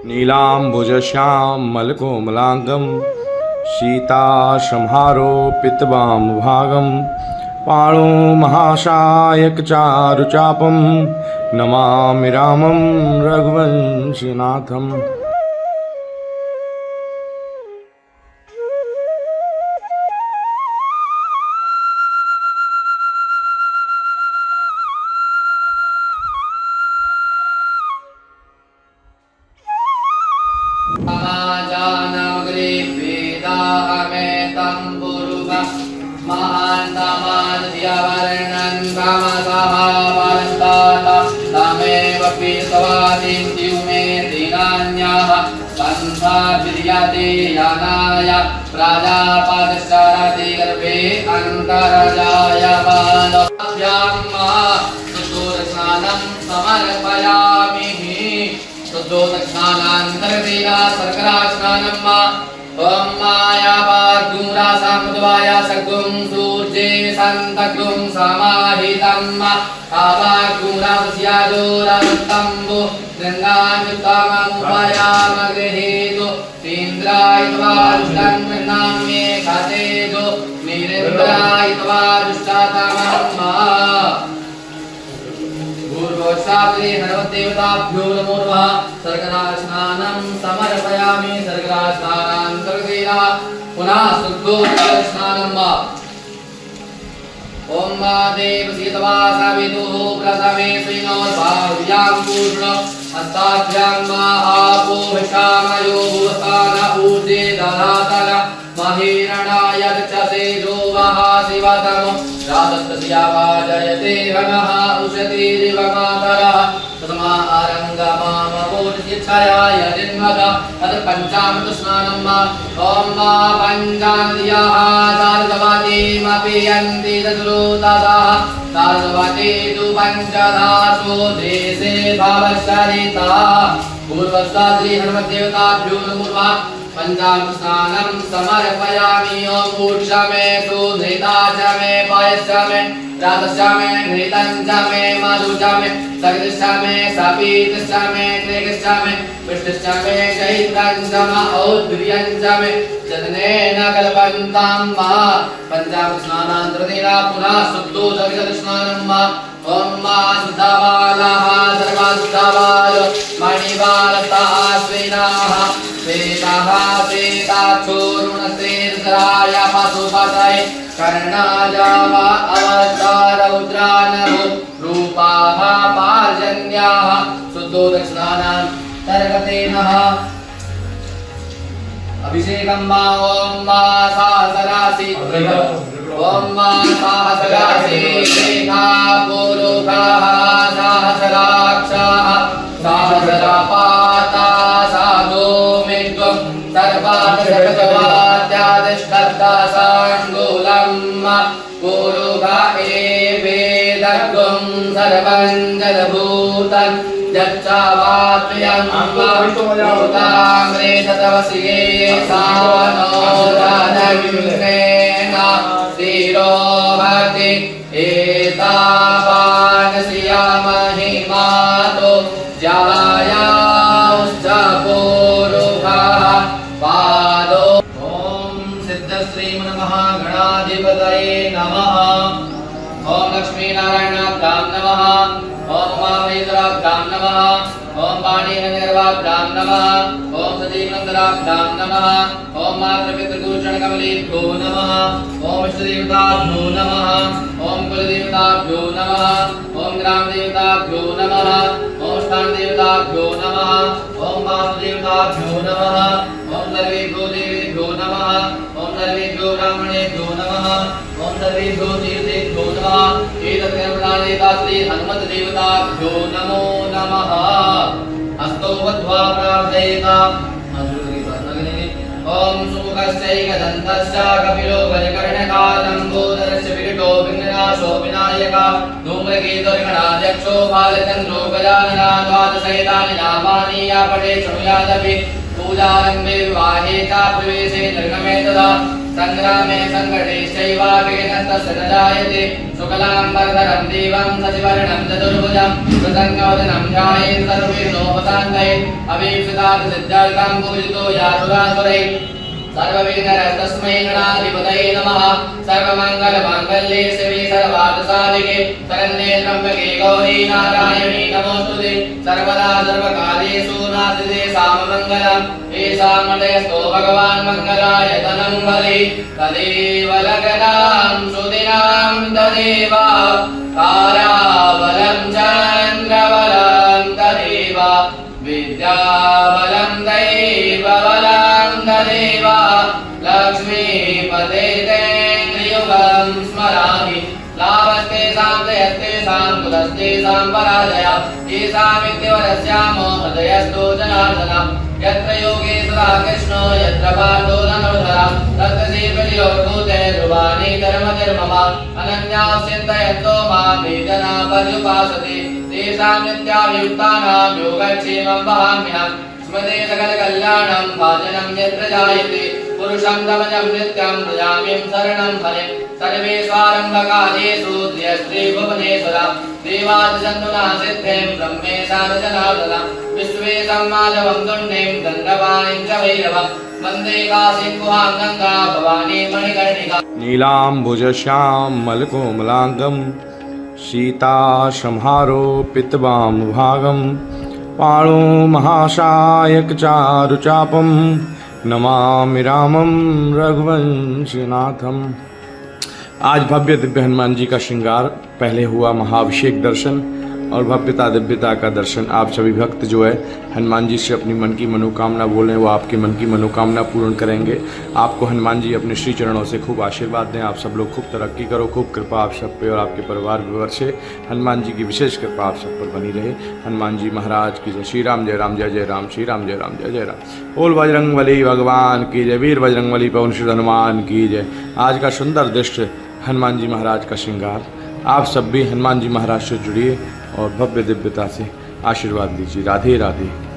नीलाम्बुजश्यामलकोमलाङ्गं सीतासंहारोपितवामभागं पाणो महाशायकचारुचापं नमामि रामं रघुवंशनाथम्। प्राजापदश्चारति गर्भे अन्तरजायमानोऽभ्यां शुद्धोदस्नानं समर्पयामि। शुद्धोदस्नानान्तर्वेदा शर्करास्नानं ॐ मायापार्गुरासामुद्वाया सगुं सूर्ये सन्तगुं समाहितं आवार्गुरास्यादोरवत्तम्बो गङ्गानुत्तममुपयामगृहीतो इन्द्राय त्वारुष्टं नाम्ये खतेजो नीरेन्द्राय त्वारुष्टतमम् पूर्वोत्साद्री हनुमद्देवताभ्यो नमो नमः। शर्करास्नानं समर्पयामि। शर्करास्नानान्तर्वेदा पुनः शुद्धोदकस्नानं ॐ देवसीतवासविदुः प्रथमे श्रीनोर्भाव्यां पूर्ण हस्ताभ्यां आपोषामयो भूतान ऊर्जे दधातन महीरणाय गच्छते वः शिवतमो रातस्तस्या वाजयते वनः उषतीरिव मातरः तस्मा आरङ्गमामवोर्जिच्छायाय जिन्मद तत् पञ्चामृतस्नानं ॐ पञ्चानद्याः तारदवतीमपि यन्ति तद्रोतदाः तारदवती तु पञ्चधासो देशे भवश्चरिता। पूर्वस्ताद्री हनुमद्देवताभ्यो नमो नमः। पञ्चामृतस्नानं समर्पयामि। ॐ ऊर्षमे सुधृता च मे पयश्च मे रातश्च मे घृतं च मे मधुश्च मे सकृतश्च मे सपीतश्च मे क्लेगश्च मे पुष्टश्च मे शैत्यं च औद्भिर्यं च मे जतनेन कल्पन्तं पञ्चामृतस्नानान्तर्वेदा पुनः शुद्धोदकस्नानं ॐ शुद्धबालः सर्वशुद्धबालो मणिबालताश्विनाः श्वेतः श्वेताक्षोरुणश्रेर्धराय पशुपतये कर्णाजाव अवतारौद्रानभो रूपाः पार्जन्याः शुद्धोदकस्नानान्तर्गतेनः अभिषेकं ॐ सहस्रासि ॐ सहस्रासि रेखा पुरुषाः सहस्राक्षाः सहस्रपाता साधो मेघं सर्वादशकवाद्यादिष्टदशाङ्गुलं पुरुषा एवेदर्गं सर्वं जलभूतं यच्चावाप्यं भूतामृततवसिये सानोदनविघ्नेन स्थिरोहति एतावानसियामहि मातो जायाश्च पूरुषः पादो। ॐ सिद्धश्रीमन्महागणाधिपतये नमः। ॐ लक्ष्मीनारायणाभ्यां नमः। ॐ उमामहेश्वराभ्यां नमः। ॐ पाणिनिर्वाभ्यां नमः। ॐ सजीवनन्दराभ्यां नमः। ॐ मातृपितृभूषणकमलेभ्यो नमः। ॐ इष्टदेवताभ्यो नमः। ॐ कुलदेवताभ्यो नमः। ॐ ग्रामदेवताभ्यो नमः। ॐ स्थानदेवताभ्यो नमः। ॐ वासुदेवताभ्यो नमः। ॐ सर्वेभ्यो देवेभ्यो नमः। ॐ सर्वेभ्यो ब्राह्मणेभ्यो नमः। ॐ सर्वेभ्यो तीर्थेभ्यो नमः। एतत्कर्मणादेवता श्री हनुमद्देवताभ्यो नमो नमः। हस्तो बद्ध्वा प्रार्थयेत। ॐ सुमुखश्चैकदन्तश्च कपिलो गजकर्णकालम्बोदरस्य विकटो विघ्ननाशो विनायकः धूम्रकेतुर्गणाध्यक्षो बालचन्द्रो गजानना द्वादशैतानि नामानि या पठे शृणुयादपि पूजारम्भे विवाहे च प्रवेशे निर्गमे तदा संग्रामे संकटेश्चैवाग्निस्तस्य न जायते शुक्लाम्बरधरं देवं शशिवर्णं चतुर्भुजं प्रसन्नवदनं ध्यायेत् सर्वविघ्नोपशान्तये अभीप्सितात् सिद्धार्थं पूजितो यासुरासुरैः सर्वविघ्नहस्तस्मै गणाधिपतये नमः। सर्वमङ्गलमाङ्गल्ये शिवे सर्वार्थसाधिके शरण्ये त्र्यम्बके गौरी नारायणी नमोस्तुते। सर्वदा सर्वकालेषु नास्ति साममङ्गलम् येषामदयस्तो भगवान् मङ्गलाय धनं बलि तदेव लग्नां सुदिनां तदेव ताराबलं चन्द्रबलं तदेव विद्याबलं दैवबलं तदेव लक्ष्मीपते तेन्द्रियुगं स्मरामि लाभस्तेषां जयस्तेषां कुलस्तेषां पराजया येषामित्यवरस्यामो हृदयस्थो जनार्दनः यत्र योगेश्वरः कृष्णो यत्र पार्थो धनुर्धरः तत्र श्रीबलियोर्भूते ध्रुवाणि धर्मधर्मः अनन्याश्चिन्तयन्तो मां ये जना पर्युपासते तेषां नित्याभियुक्तानां योगक्षेमं वहाम्यहम् स्मृते सकलकल्याणं भाजनं यत्र जायते पुरुषं तमजं नित्यं भजाम्यं शरणं हरिं सर्वेष्वारम्भकालेषु द्रियस्त्री भुवनेश्वरं देवादिसन्तुना सिद्धिं ब्रह्मेशान जनार्दनं विश्वेशं माधवं तुण्डिं दण्डपाणिं च भैरवं वन्दे काशीं गुहां गङ्गा भवानी मणिकर्णिका नीलाम्बुजश्यामलकोमलाङ्गं सीतासंहारोपितवामभागं पाणो महाशायकचारुचापं नमामि रामं रघुवंशीनाथम। आज भव्य दिव्य हनुमान जी का श्रृंगार, पहले हुआ महाअभिषेक दर्शन और भव्यता दिव्यता का दर्शन। आप सभी भक्त जो है हनुमान जी से अपनी मन की मनोकामना बोलें, वो आपके मन की मनोकामना पूर्ण करेंगे। आपको हनुमान जी अपने श्री चरणों से खूब आशीर्वाद दें। आप सब लोग खूब तरक्की करो, खूब कृपा आप सब पे और आपके परिवार विवर से हनुमान जी की विशेष कृपा आप सब पर बनी रहे। हनुमान जी महाराज की जय। श्री राम जय राम जय जय राम, श्री राम जय राम जय जय राम। बोल बजरंगबली भगवान की जय, वीर बजरंगबली पवन श्री हनुमान की जय। आज का सुंदर दृश्य हनुमान जी महाराज का श्रृंगार। आप सब भी हनुमान जी महाराज से जुड़िए और भव्य दिव्यता से आशीर्वाद दीजिए। राधे राधे।